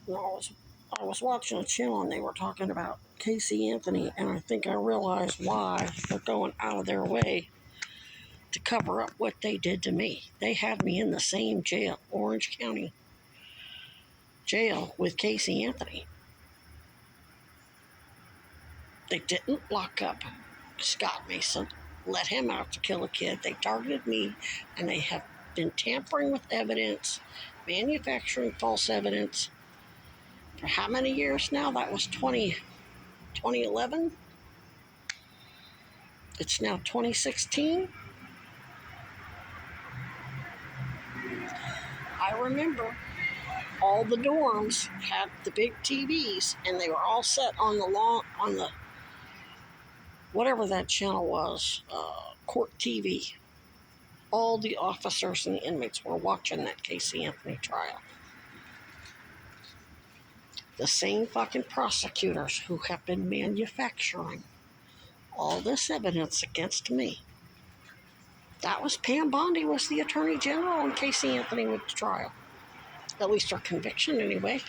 I was watching a channel and they were talking about Casey Anthony, and I think I realized why they're going out of their way to cover up what they did to me. They had me in the same jail, Orange County jail, with Casey Anthony. They didn't lock up Scott Mason, let him out to kill a kid. They targeted me, and they have been tampering with evidence, manufacturing false evidence. For how many years now? That was 2011. It's now 2016. I remember all the dorms had the big TVs, and they were all set on the whatever that channel was, court TV. All the officers and the inmates were watching that Casey Anthony trial. The same fucking prosecutors who have been manufacturing all this evidence against me. That was Pam Bondi was the Attorney General, and Casey Anthony went to trial. At least her conviction, anyway.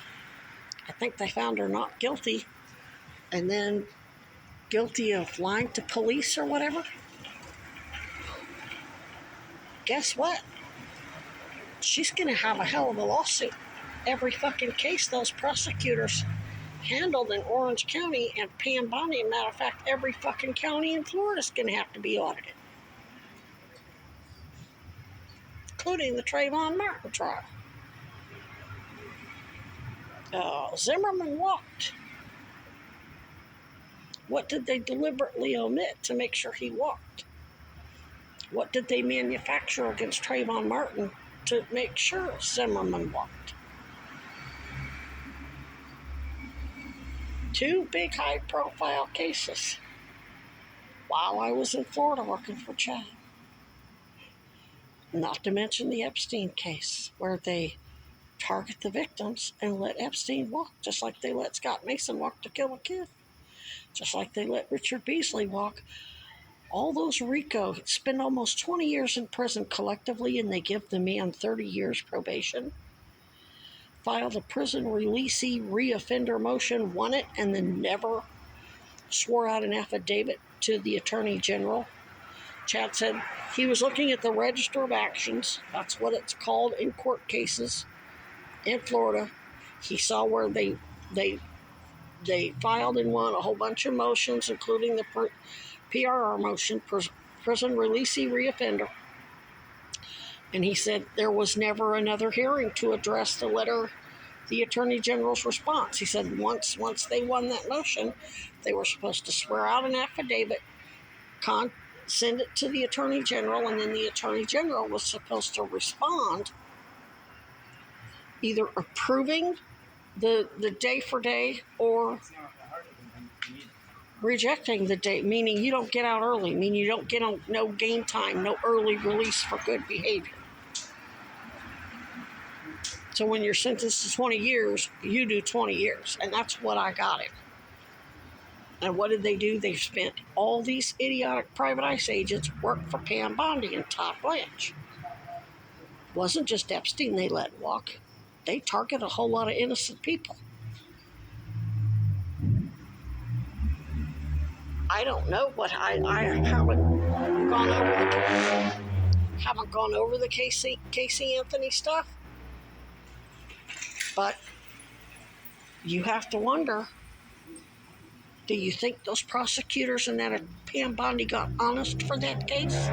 I think they found her not guilty, and then guilty of lying to police or whatever. Guess what? She's going to have a hell of a lawsuit. Every fucking case those prosecutors handled in Orange County and Pam Bondi, matter of fact, every fucking county in Florida is going to have to be audited, including the TrayvonMartin trial. Zimmerman walked. What did they deliberately omit to make sure he walked? What did they manufacture against TrayvonMartin to make sure Zimmerman walked? Two big high-profile cases while I was in Florida working for Chad. Not to mention the Epstein case, where they target the victims and let Epstein walk, just like they let Scott Mason walk to kill a kid, just like they let Richard Beasley walk. All those RICO spend almost 20 years in prison collectively, and they give the man 30 years probation. Filed a prison releasee reoffender motion, won it, and then never swore out an affidavit to the Attorney General. Chad said he was looking at the Register of Actions. That's what it's called in court cases in Florida. He saw where they filed and won a whole bunch of motions, including the PRR motion, prison releasee reoffender. And he said there was never another hearing to address the Attorney General's response. He said once they won that motion, they were supposed to swear out an affidavit, send it to the Attorney General, and then the Attorney General was supposed to respond, either approving the day for day or rejecting the date, meaning you don't get out early, meaning you don't get on no game time, no early release for good behavior. So when you're sentenced to 20 years, you do 20 years, and that's what I got it. And what did they do? They spent all these idiotic private ice agents work for Pam Bondi and Todd Blanche. It wasn't just Epstein they let walk. They target a whole lot of innocent people. I don't know what I haven't gone over the Casey Anthony stuff, but you have to wonder, do you think those prosecutors and that Pam Bondi got honest for that case?